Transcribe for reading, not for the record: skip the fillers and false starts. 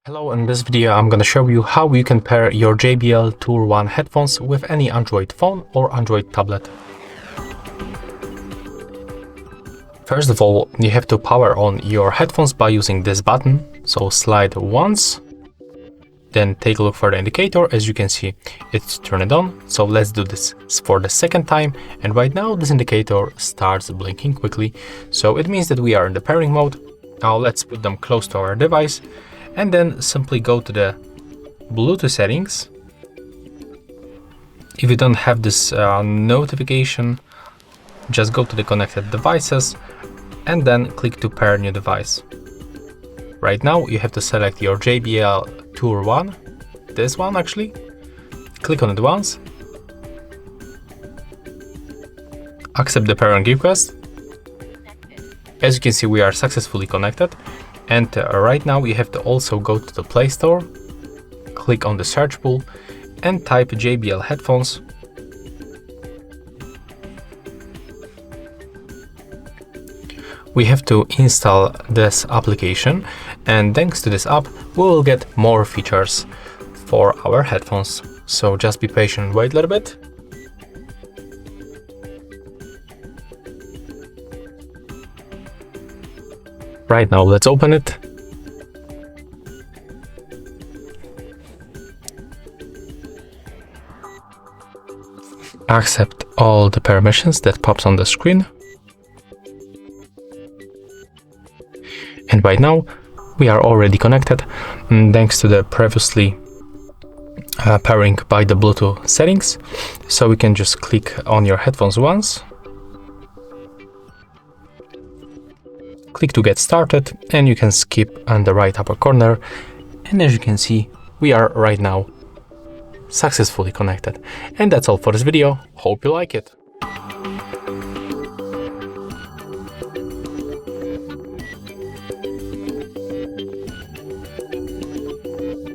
Hello, in this video I'm gonna show you how you can pair your JBL Tour One headphones with any Android phone or Android tablet. First of all, you have to power on your headphones by using this button. So slide once, then take a look for the indicator. As you can see, it's turned on. So let's do this for the second time. And right now this indicator starts blinking quickly. So it means that we are in the pairing mode. Now let's put them close to our device. And then simply go to the Bluetooth settings. If you don't have this notification, just go to the connected devices and then click to pair new device. Right now you have to select your JBL Tour One, this one actually. Click on it once. Accept the pairing request. As you can see, we are successfully connected. And right now you have to also go to the Play Store, click on the search pool and type JBL headphones. We have to install this application, and thanks to this app we will get more features for our headphones. So just be patient and wait a little bit. Right now, let's open it. Accept all the permissions that pops on the screen. And right now, we are already connected thanks to the previously pairing by the Bluetooth settings. So we can just click on your headphones once. Click to get started and you can skip on the right upper corner, and as you can see, we are right now successfully connected. And that's all for this video. Hope you like it.